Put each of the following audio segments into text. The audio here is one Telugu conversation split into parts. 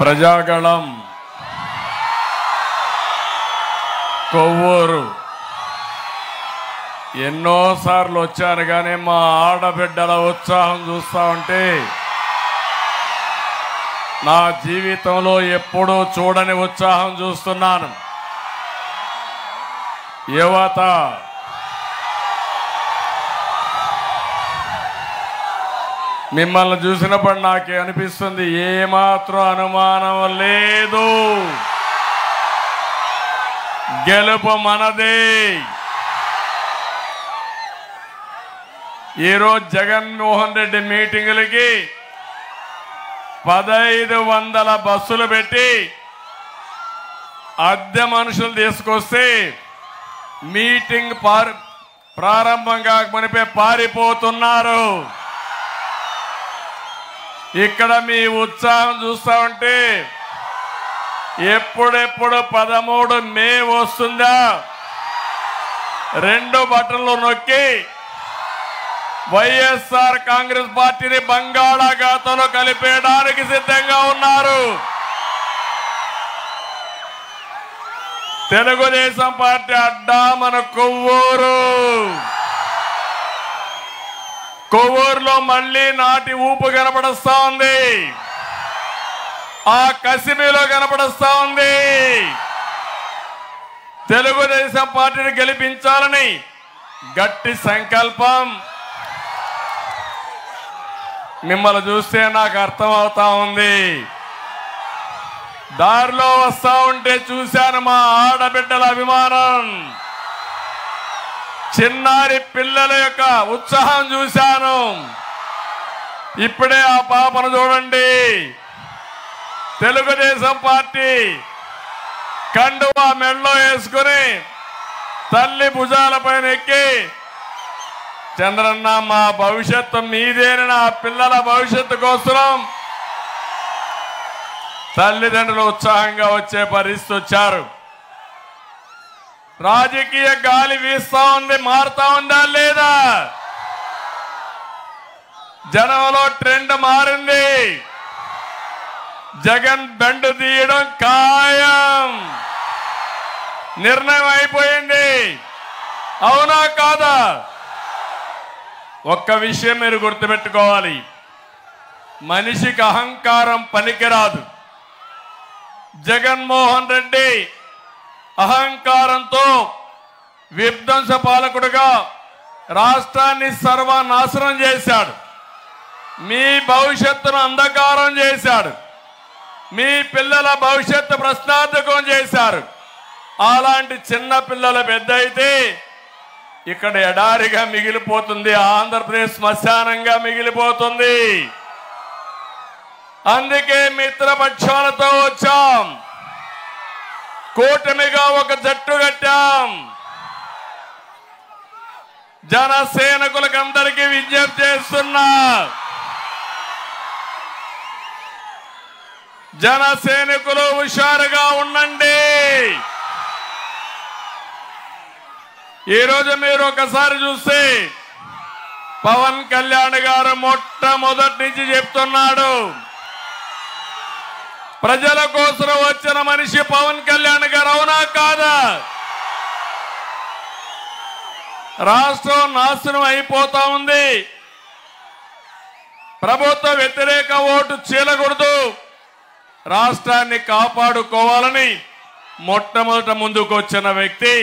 ప్రజాగళం కొవ్వూరు ఎన్నోసార్లు వచ్చాను కానీ మా ఆడబిడ్డల ఉత్సాహం చూస్తా ఉంటే నా జీవితంలో ఎప్పుడూ చూడని ఉత్సాహం చూస్తున్నాను. యువత మిమ్మల్ని చూసినప్పుడు నాకే అనిపిస్తుంది, ఏమాత్రం అనుమానం లేదు, గెలుపు మనదే. ఈరోజు జగన్మోహన్ రెడ్డి మీటింగులకి 1500 బస్సులు పెట్టి అద్దె మనుషులు తీసుకొస్తే మీటింగ్ ప్రారంభం కాకమునిపే పారిపోతున్నారు. ఇక్కడ మీ ఉత్సాహం చూస్తా ఉంటే ఎప్పుడెప్పుడు 13 మే వస్తుందా 2 బటన్లు నొక్కి వైఎస్ఆర్ కాంగ్రెస్ పార్టీని బంగాళాఖాతంలో కలిపేయడానికి సిద్ధంగా ఉన్నారు. తెలుగుదేశం పార్టీ అడ్డా మన కొవ్వూరు. కొవ్వూరులో మళ్ళీ నాటి ఊపు కనపడుస్తా ఉంది, ఆ కసిమిలో కనపడుస్తా ఉంది. తెలుగుదేశం పార్టీని గెలిపించాలని గట్టి సంకల్పం. మిమ్మల్ని చూస్తే నాకు అర్థం అవుతా ఉంది. దారిలో వస్తా ఉంటే చూశాను మా ఆడబిడ్డల అభిమానం, చిన్నారి పిల్లల యొక్క ఉత్సాహం చూశాను. ఇప్పుడే ఆ పాపను చూడండి, తెలుగుదేశం పార్టీ కండువా మెడలో వేసుకుని తల్లి భుజాలపైన ఎక్కి, చంద్రన్న మా భవిష్యత్తు మీదేని, నా పిల్లల భవిష్యత్తు కోసం తల్లిదండ్రులు ఉత్సాహంగా వచ్చే పరిస్థితి వచ్చారు. రాజకీయ గాలి వీస్తా ఉంది, మారుతా ఉందా లేదా? జనంలో ట్రెండ్ మారింది. జగన్ బెండు తీయడం ఖాయం, నిర్ణయం అయిపోయింది. అవునా కాదా? ఒక్క విషయం మీరు గుర్తుపెట్టుకోవాలి, మనిషికి అహంకారం పనికిరాదు. జగన్మోహన్ రెడ్డి అహంకారంతో విధ్వంస పాలకుడుగా రాష్ట్రాన్ని సర్వనాశనం చేశాడు. మీ భవిష్యత్తును అంధకారం చేశాడు. మీ పిల్లల భవిష్యత్తు ప్రశ్నార్థకం చేశారు. అలాంటి చిన్న పిల్లల పెద్ద అయితే ఇక్కడ ఎడారిగా మిగిలిపోతుంది, ఆంధ్రప్రదేశ్ శ్మశానంగా మిగిలిపోతుంది. అందుకే మిత్రపక్షాలతో వచ్చాం, కూటమిగా ఒక జట్టు కట్టాం. జనసేనకులకు అందరికీ విజ్ఞప్తి చేస్తున్నా, జనసేనకులు హుషారుగా ఉండండి. ఈరోజు మీరు ఒకసారి చూస్తే పవన్ కళ్యాణ్ గారు మొట్టమొదటి నుంచి చెప్తున్నాడు, ప్రజల కోసం వచ్చిన మనిషి పవన్ కళ్యాణ్ గారు. అవునా కాదా? రాష్ట్రం నాశనం అయిపోతా ఉంది, ప్రభుత్వ వ్యతిరేక ఓటు చీలకూడదు, రాష్ట్రాన్ని కాపాడుకోవాలని మొట్టమొదట ముందుకు వచ్చిన వ్యక్తి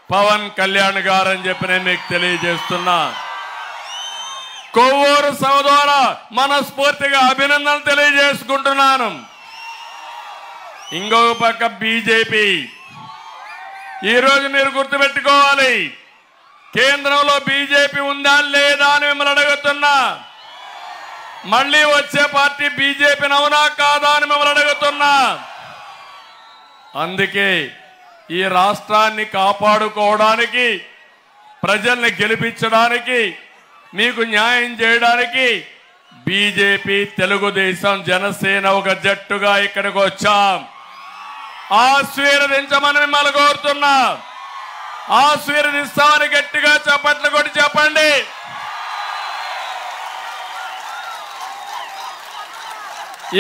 పవన్ కళ్యాణ్ గారు అని చెప్పి నేను మీకు తెలియజేస్తున్నా. కొవ్వూరు సభ ద్వారా మనస్ఫూర్తిగా అభినందనలు తెలియజేసుకుంటున్నాను. ఇంకొక పక్క బీజేపీ, ఈరోజు మీరు గుర్తుపెట్టుకోవాలి, కేంద్రంలో బీజేపీ ఉందా లేదా అని మిమ్మల్ని అడుగుతున్నా. మళ్ళీ వచ్చే పార్టీ బీజేపీని అవునా కాదా అని మిమ్మల్ని అడుగుతున్నా. అందుకే ఈ రాష్ట్రాన్ని కాపాడుకోవడానికి, ప్రజల్ని గెలిపించడానికి, మీకు న్యాయం చేయడానికి బీజేపీ, తెలుగుదేశం, జనసేన ఒక జట్టుగా ఇక్కడికి వచ్చాం. ఆశీర్వదించమని మిమ్మల్ని కోరుతున్నా. ఆశీర్వదిస్తామని గట్టిగా చప్పట్లు కొట్టి చెప్పండి.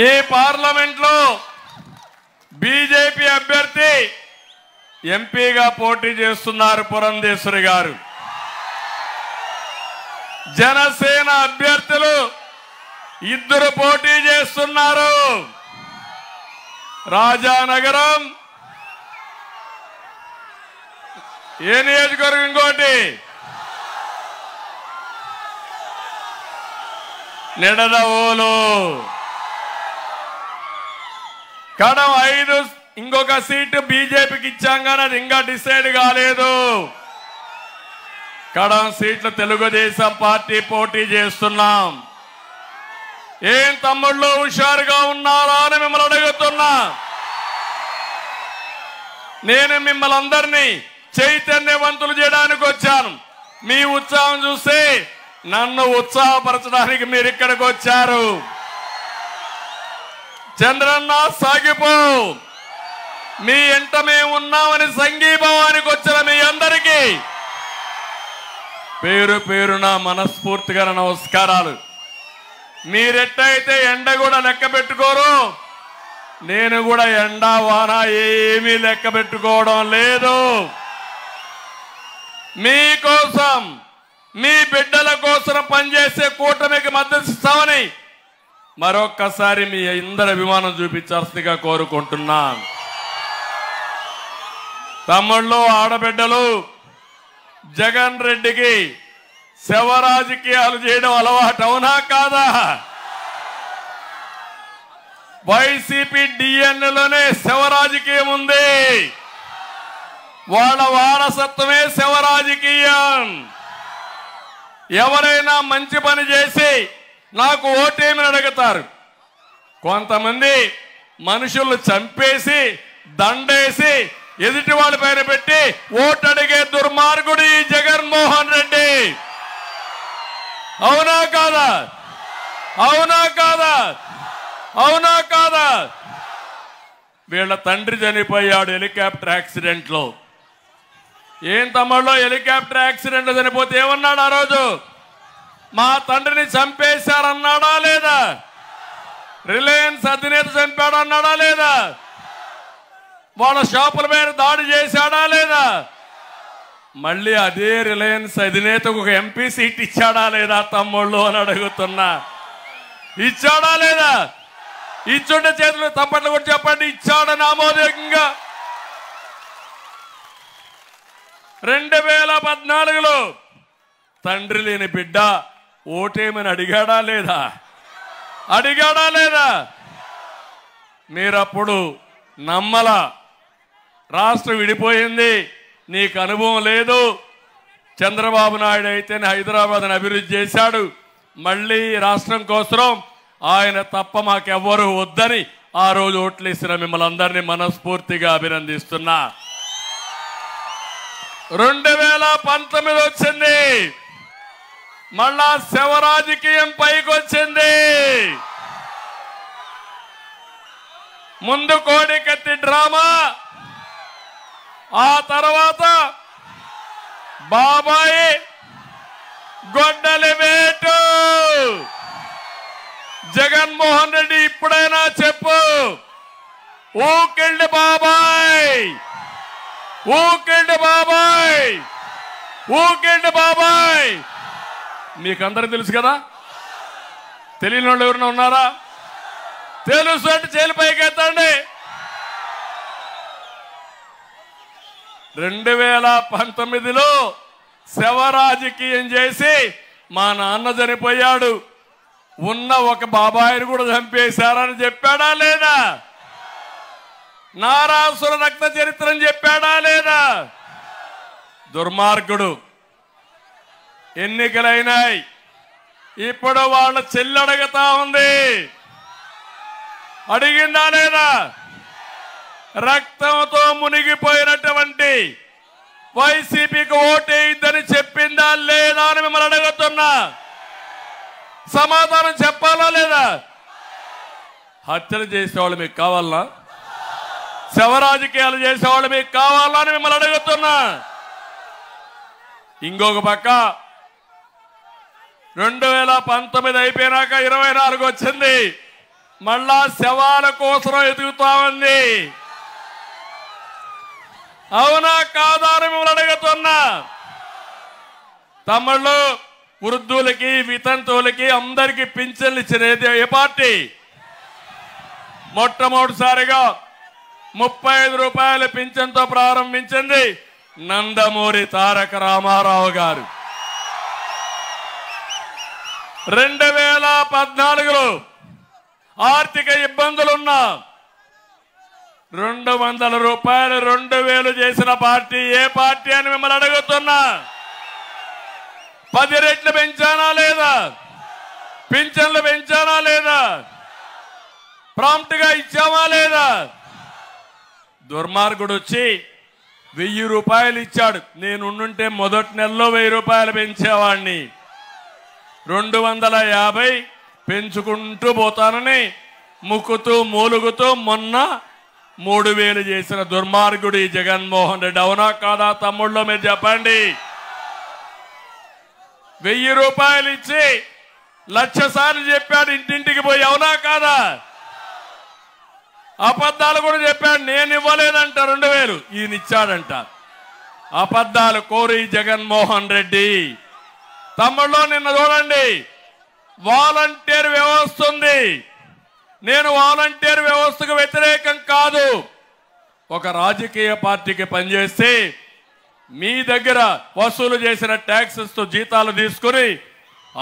ఈ పార్లమెంట్ లో బీజేపీ అభ్యర్థి ఎంపీగా పోటీ చేస్తున్నారు పురంధేశ్వరి గారు. జనసేన అభ్యర్థులు ఇద్దరు పోటీ చేస్తున్నారు. రాజానగరం ఏ నియోజకవర్గం, ఇంకోటి నిడదవోలు, కడవ 5 ఇంకొక సీటు బీజేపీకి ఇచ్చాం కానీ అది ఇంకా డిసైడ్ కాలేదు. కడవ సీట్లు తెలుగుదేశం పార్టీ పోటీ చేస్తున్నాం. ఏం తమ్ముళ్ళు హుషారుగా ఉన్నారా అని మిమ్మల్ని అడుగుతున్నా. నేను మిమ్మల్ని అందరినీ చైతన్యవంతులు చేయడానికి వచ్చాను. మీ ఉత్సాహం చూస్తే నన్ను ఉత్సాహపరచడానికి మీరు ఇక్కడికి వచ్చారు. చంద్రన్న సాగిపో, మీ ఎంట మేము ఉన్నామని సంఘీభావానికి వచ్చిన మీ అందరికీ పేరు పేరున మనస్ఫూర్తిగా నమస్కారాలు. మీరెట్టయితే ఎండ కూడా లెక్క పెట్టుకోరు, నేను కూడా ఎండ వాన ఏమీ లెక్క పెట్టుకోవడం లేదు. మీకోసం, మీ బిడ్డల కోసం పనిచేసే కూటమికి మద్దతు ఇస్తామని మరొక్కసారి మీ అందరి అభిమానం చూపించాల్సిందిగా కోరుకుంటున్నా. తమ్ముళ్ళు, ఆడబిడ్డలు, జగన్ రెడ్డికి శవ రాజకీయాలు చేయడం అలవాటు, అవునా కాదా? వైసీపీ డిఎన్ఏలోనే శవ రాజకీయం ఉంది. వాళ్ళ వారసత్వమే శవ రాజకీయం. ఎవరైనా మంచి పని చేసి నాకు ఓటేమని అడుగుతారు. కొంతమంది మనుషులు చంపేసి దండేసి ఎదుటి వాళ్ళ పైన పెట్టి ఓటు అడిగే దుర్మార్గుడు ఈ జగన్మోహన్ రెడ్డి. అవునా కాదా? అవునా కాదా? అవునా కాదా? వీళ్ళ తండ్రి చనిపోయాడు హెలికాప్టర్ యాక్సిడెంట్ లో. ఏం తమ్ముళ్ళు, హెలికాప్టర్ యాక్సిడెంట్ చనిపోతే ఏమన్నాడు ఆ రోజు? మా తండ్రిని చంపేశారన్నాడా లేదా? రిలయన్స్ అధినేత చంపాడు అన్నాడా లేదా? వాళ్ళ షాపుల మీద దాడి చేశాడా లేదా? మళ్ళీ అదే రిలయన్స్ అధినేతకు ఒక ఎంపీ సీట్ ఇచ్చాడా లేదా తమ్ముళ్ళు అని అడుగుతున్నా. ఇచ్చాడా లేదా? ఇచ్చుంటే చేతులు తప్పట్లు కూడా చెప్పండి, ఇచ్చాడని ఆమోదయోగ్యంగా. 2014లో తండ్రి లేని బిడ్డ ఓటేమని అడిగాడా లేదా? అడిగాడా లేదా? మీరప్పుడు నమ్మల. రాష్ట్రం విడిపోయింది, నీకు అనుభవం లేదు. చంద్రబాబు నాయుడు అయితేనే హైదరాబాద్ని అభివృద్ధి చేశాడు. మళ్ళీ రాష్ట్రం కోసం ఆయన తప్ప మాకెవ్వరూ వద్దని ఆ రోజు ఓట్లేసిన మిమ్మల్ని అందరినీ మనస్ఫూర్తిగా అభినందిస్తున్నా. 2019 వచ్చింది, మళ్ళా శవ రాజకీయం పైకి వచ్చింది. ముందు కోడికత్తి డ్రామా, ఆ తర్వాత బాబాయి గొడ్డలి వేటు. జగన్మోహన్ రెడ్డి ఇప్పుడైనా చెప్పు, ఊకిండి బాబాయ్, ఊకిండి బాబాయ్, ఊకిండి బాబాయ్. మీకందరూ తెలుసు కదా? తెలియని వాళ్ళు ఎవరైనా ఉన్నారా? తెలుసు అంటే చేలిపైకి ఎత్తండి. 2019లో శవ రాజకీయం చేసి మా నాన్న చనిపోయాడు, ఉన్న ఒక బాబాయిని కూడా చంపేశారని చెప్పాడా లేదా? నారాసుర రక్త చరిత్రని చెప్పాడా లేదా? దుర్మార్గుడు. ఎన్నికలైనాయి, ఇప్పుడు వాళ్ళ చెల్లి అడుగుతా ఉంది, అడిగిందా లేదా? రక్తంతో మునిగిపోయినటువంటి వైసీపీకి ఓటేయిద్దని చెప్పిందా లేదా అని మిమ్మల్ని అడుగుతున్నా. సమాధానం చెప్పాలా లేదా? హత్యలు చేసేవాళ్ళు మీకు కావాలా? శవ రాజకీయాలు చేసేవాళ్ళు మీకు కావాలా అని మిమ్మల్ని అడుగుతున్నా. ఇంకొక పక్క 2019 అయిపోయినాక 24 వచ్చింది, మళ్ళా శవాల కోసం ఎదుగుతా ఉంది. అవునా కాదా అని మిమ్మల్ని అడుగుతున్నా. తమ్ముళ్ళు, వృద్ధులకి వితంతువులకి అందరికీ పింఛన్లు ఇచ్చినది ఏ పార్టీ? మొట్టమొదటిసారిగా 35 రూపాయల పింఛన్తో ప్రారంభించింది నందమూరి తారక రామారావు గారు. 2014లో ఆర్థిక ఇబ్బందులున్నా 200 రూపాయలు 2000 చేసిన పార్టీ ఏ పార్టీ అని మిమ్మల్ని అడుగుతున్నా. 10 రెట్లు పెంచానా లేదా? పింఛన్లు పెంచానా లేదా? ప్రాంప్ట్ గా ఇచ్చామా లేదా? దుర్మార్గుడు వచ్చి 1000 రూపాయలు ఇచ్చాడు. నేనుంటే మొదటి నెలలో 1000 రూపాయలు పెంచేవాడిని. 250 పెంచుకుంటూ పోతానని ముక్కుతూ మూలుగుతూ మొన్న 3000 చేసిన దుర్మార్గుడు ఈ జగన్మోహన్ రెడ్డి. అవునా కాదా తమ్ముళ్ళు? మీరు చెప్పండి. 1000 రూపాయలు ఇచ్చి 1,00,000 సార్లు చెప్పాడు ఇంటింటికి పోయి. అవునా కాదా? అబద్ధాలు కూడా చెప్పాడు. నేను ఇవ్వలేదంట 2000, ఈయన ఇచ్చాడంట. అబద్ధాలు కోరి జగన్మోహన్ రెడ్డి. తమ్ముళ్ళు నిన్న చూడండి, వాలంటీర్ వ్యవస్థ ఉంది. నేను వాలంటీర్ వ్యవస్థకు వ్యతిరేకం కాదు. ఒక రాజకీయ పార్టీకి పనిచేస్తే మీ దగ్గర వసూలు చేసిన ట్యాక్సెస్ తో జీతాలు తీసుకుని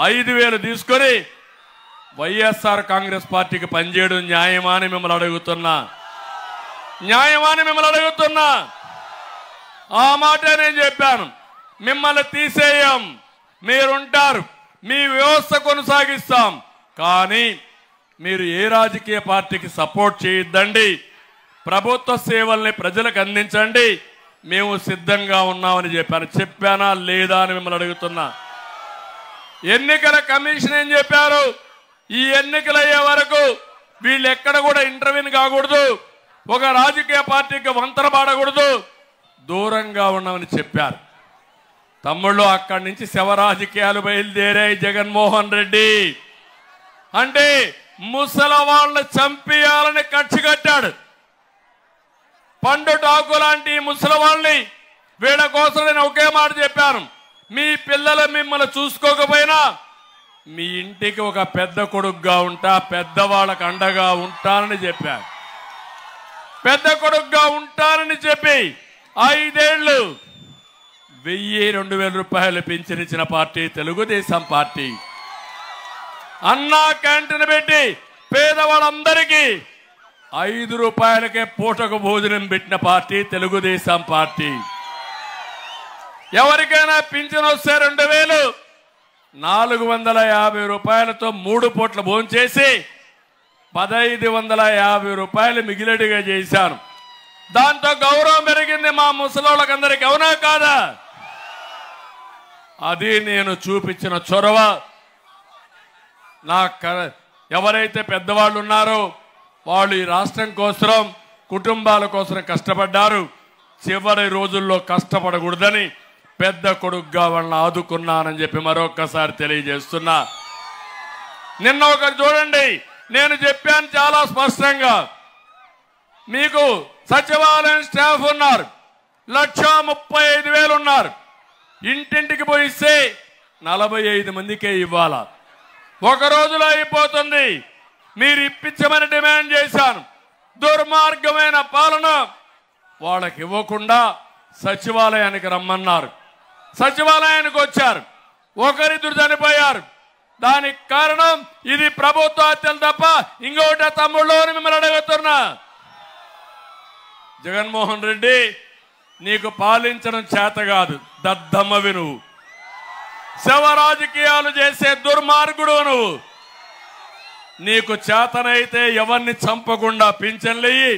5,000 తీసుకుని వైఎస్ఆర్ కాంగ్రెస్ పార్టీకి పనిచేయడం న్యాయమా అని మిమ్మల్ని అడుగుతున్నా. న్యాయమా అని మిమ్మల్ని అడుగుతున్నా. ఆ మాట నేను చెప్పాను. మిమ్మల్ని తీసేయం, మీరుంటారు, మీ వ్యవస్థ కొనసాగిస్తాం. కానీ మీరు ఏ రాజకీయ పార్టీకి సపోర్ట్ చేయొద్దండి. ప్రభుత్వ సేవల్ని ప్రజలకు అందించండి. మేము సిద్ధంగా ఉన్నామని చెప్పాను. చెప్పానా లేదా అని మిమ్మల్ని అడుగుతున్నా. ఎన్నికల కమిషన్ ఏం చెప్పారు? ఈ ఎన్నికలు అయ్యే వరకు వీళ్ళు ఎక్కడ కూడా ఇంటర్వ్యూని కాకూడదు, ఒక రాజకీయ పార్టీకి వంతన పాడకూడదు, దూరంగా ఉన్నామని చెప్పారు. తమ్ముళ్ళు, అక్కడి నుంచి శవ రాజకీయాలు బయలుదేరాయి. జగన్మోహన్ రెడ్డి అంటే ముసలి వాళ్ళని చంపేయాలని కక్ష కట్టాడు. పండు టాకు లాంటి ముసలి వాళ్ళని వీళ్ళ కోసం నేను ఒకే మాట చెప్పాను. మీ పిల్లలు మిమ్మల్ని చూసుకోకపోయినా మీ ఇంటికి ఒక పెద్ద కొడుకుగా ఉంటా, పెద్దవాళ్ళకు అండగా ఉంటానని చెప్పాను. పెద్ద కొడుకుగా ఉంటానని చెప్పి 5 ఏళ్లు 1000-2000 రూపాయలు పెంచినిచ్చిన పార్టీ తెలుగుదేశం పార్టీ. అన్నా క్యాంటీన్ పెట్టి పేదవాళ్ళందరికీ 5 రూపాయలకే పూటకు భోజనం పెట్టిన పార్టీ తెలుగుదేశం పార్టీ. ఎవరికైనా పింఛన్ వస్తే 2000, 450 రూపాయలతో 3 పూట్ల భోజనం చేసి 1550 రూపాయలు మిగిలిడిగా చేశాను. దాంతో గౌరవం పెరిగింది మా ముసలోళ్ళకందరికీ. అవునా కాదా? అది నేను చూపించిన చొరవ. ఎవరైతే పెద్దవాళ్ళు ఉన్నారో వాళ్ళు ఈ రాష్ట్రం కోసం, కుటుంబాల కోసం కష్టపడ్డారు. చివరి రోజుల్లో కష్టపడకూడదని పెద్ద కొడుకుగా వాళ్ళని ఆదుకున్నానని చెప్పి మరొక్కసారి తెలియజేస్తున్నా. నిన్న ఒకరు చూడండి, నేను చెప్పాను చాలా స్పష్టంగా. మీకు సచివాలయం స్టాఫ్ ఉన్నారు, 1,35,000 ఉన్నారు. ఇంటింటికి పోయిస్తే 45 మందికే ఇవ్వాలా. ఒక రోజులో అయిపోతుంది. మీరు ఇప్పించమని డిమాండ్ చేశాను. దుర్మార్గమైన పాలన. వాళ్ళకి ఇవ్వకుండా సచివాలయానికి రమ్మన్నారు. సచివాలయానికి వచ్చారు, ఒకరిద్దరు చనిపోయారు. దానికి కారణం ఇది ప్రభుత్వ హత్యలు తప్ప ఇంకొకటి తమ్ముళ్ళు అని మిమ్మల్ని అడుగుతున్నా. జగన్మోహన్ రెడ్డి, నీకు పాలించడం చేత కాదు, దద్దమ్మవి నువ్వు. శవ రాజకీయాలు చేసే దుర్మార్గుడు నువ్వు. నీకు చేతనైతే ఎవరిని చంపకుండా పింఛన్లయ్యి,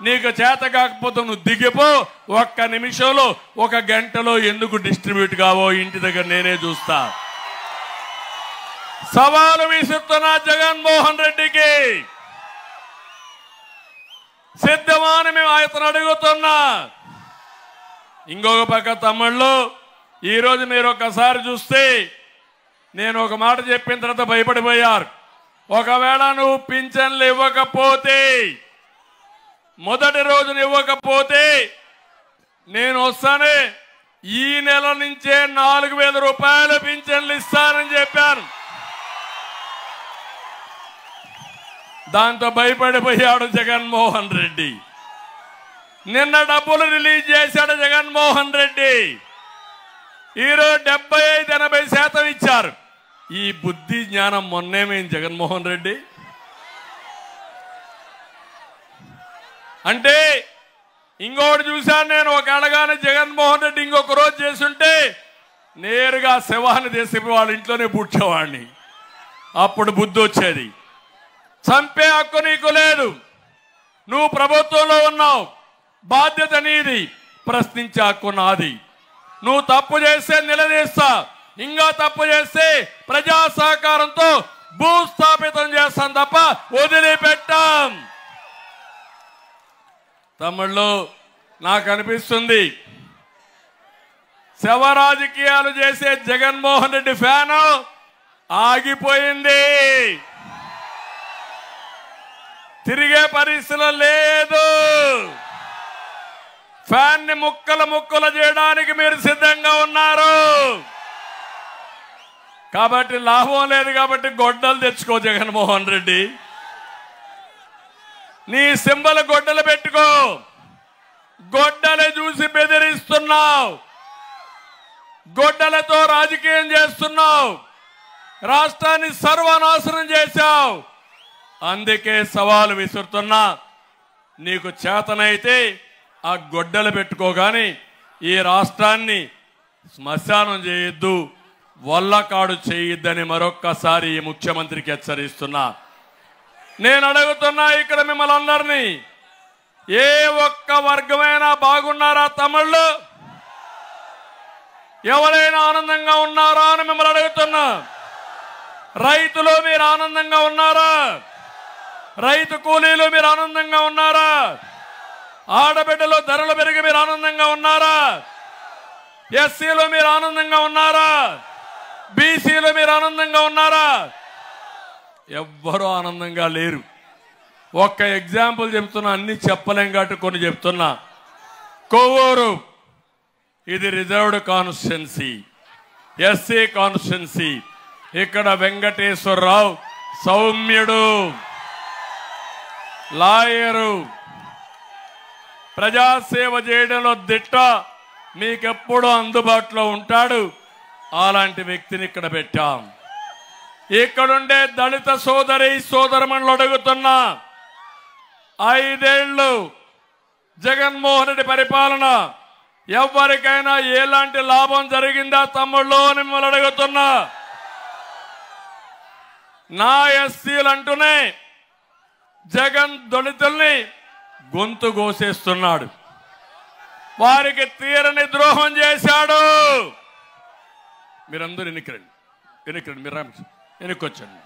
నీకు చేత కాకపోతే నువ్వు దిగిపో. 1 నిమిషంలో 1 గంటలో ఎందుకు డిస్ట్రిబ్యూట్ కావో ఇంటి దగ్గర నేనే చూస్తా. సవాలు విసురుతున్నా జగన్మోహన్ రెడ్డికి. సిద్ధమా అని మేము అతను అడుగుతున్నా. ఇంకొక పక్క తమ్ముళ్ళు, ఈరోజు మీరు ఒకసారి చూస్తే నేను ఒక మాట చెప్పిన తర్వాత భయపడిపోయారు. ఒకవేళ నువ్వు పింఛన్లు ఇవ్వకపోతే, మొదటి రోజున ఇవ్వకపోతే నేను వస్తానే ఈ నెల నుంచే 4,000 రూపాయలు పింఛన్లు ఇస్తానని చెప్పాను. దాంతో భయపడిపోయాడు జగన్మోహన్ రెడ్డి. నిన్న డబ్బులు రిలీజ్ చేశాడు జగన్మోహన్ రెడ్డి. ఈరోజు 75-80% ఇచ్చారు. ఈ బుద్ధి జ్ఞానం మొన్నేమైంది జగన్మోహన్ రెడ్డి అంటే. ఇంకొకటి చూశాను నేను, ఒక అడగానే జగన్మోహన్ రెడ్డి ఇంకొక రోజు చేస్తుంటే నేరుగా శవాన్ని తీసిపి వాళ్ళ ఇంట్లోనే పుట్టేవాడిని. అప్పుడు బుద్ధి వచ్చేది. చంపే హక్కు నీకు లేదు. నువ్వు ప్రభుత్వంలో ఉన్నావు, బాధ్యత నీది, ప్రశ్నించే హక్కు నాది. నువ్వు తప్పు చేస్తే నిలదీస్తా, ఇంకా తప్పు చేస్తే ప్రజా సహకారంతో భూస్థాపితం చేస్తాం తప్ప వదిలిపెట్టాం. తమిళ్లో నాకు అనిపిస్తుంది శవ రాజకీయాలు చేసే జగన్మోహన్ రెడ్డి ఫ్యాను ఆగిపోయింది. తిరిగే పరిస్థితి లేదు. ఫ్యాన్ ని ముక్కలు చేయడానికి మీరు సిద్ధంగా ఉన్నారు. కాబట్టి లాభం లేదు. కాబట్టి గొడ్డలు తెచ్చుకో జగన్మోహన్ రెడ్డి. నీ సింబల్ గొడ్డలు పెట్టుకో. గొడ్డలు చూసి బెదిరిస్తున్నావు, గొడ్డలతో రాజకీయం చేస్తున్నావు, రాష్ట్రాన్ని సర్వనాశనం చేశావు. అందుకే సవాలు విసురుతున్నా. నీకు చేతనైతే ఆ గొడ్డలు పెట్టుకోగాని ఈ రాష్ట్రాన్ని శ్మశానం చేయొద్దు, వల్లకాడు చేయొద్దని మరొక్కసారి ఈ ముఖ్యమంత్రికి హెచ్చరిస్తున్నా. నేను అడుగుతున్నా ఇక్కడ మిమ్మల్ని అందరినీ, ఏ ఒక్క వర్గమైనా బాగున్నారా తమిళ్ళు? ఎవరైనా ఆనందంగా ఉన్నారా అని మిమ్మల్ని అడుగుతున్నా. రైతులు మీరు ఆనందంగా ఉన్నారా? రైతు కూలీలు మీరు ఆనందంగా ఉన్నారా? ఆడబిడ్డలు ధరలు పెరిగి మీరు ఆనందంగా ఉన్నారా? ఎస్సీలు మీరు ఆనందంగా ఉన్నారా? బీసీలు మీరు ఆనందంగా ఉన్నారా? ఎవ్వరూ ఆనందంగా లేరు. ఒక్క ఎగ్జాంపుల్ చెప్తున్నా, అన్ని చెప్పలేం కాబట్టి కొన్ని చెప్తున్నా. కొవ్వూరు ఇది రిజర్వ్డ్ కాన్స్టిట్యున్సీ, ఎస్సీ కాన్స్టిట్యున్సీ. ఇక్కడ వెంకటేశ్వరరావు సౌమ్యుడు, లాయరు, ప్రజాసేవ చేయడంలో దిట్ట, మీకెప్పుడూ అందుబాటులో ఉంటాడు. అలాంటి వ్యక్తిని ఇక్కడ పెట్టాం. ఇక్కడుండే దళిత సోదరమణులు అడుగుతున్నా, 5 ఏళ్ళు జగన్మోహన్ రెడ్డి పరిపాలన ఎవరికైనా ఎలాంటి లాభం జరిగిందా తమ్ముళ్ళు అని మిమ్మల్ని అడుగుతున్నా. నా ఎస్సీలు అంటూనే జగన్ దళితుల్ని గొంతు కోసేస్తున్నాడు, వారికి తీరని ద్రోహం చేశాడు. మీరందరూ ఎన్నికరండి, మీరు ఎన్నికొచ్చాను.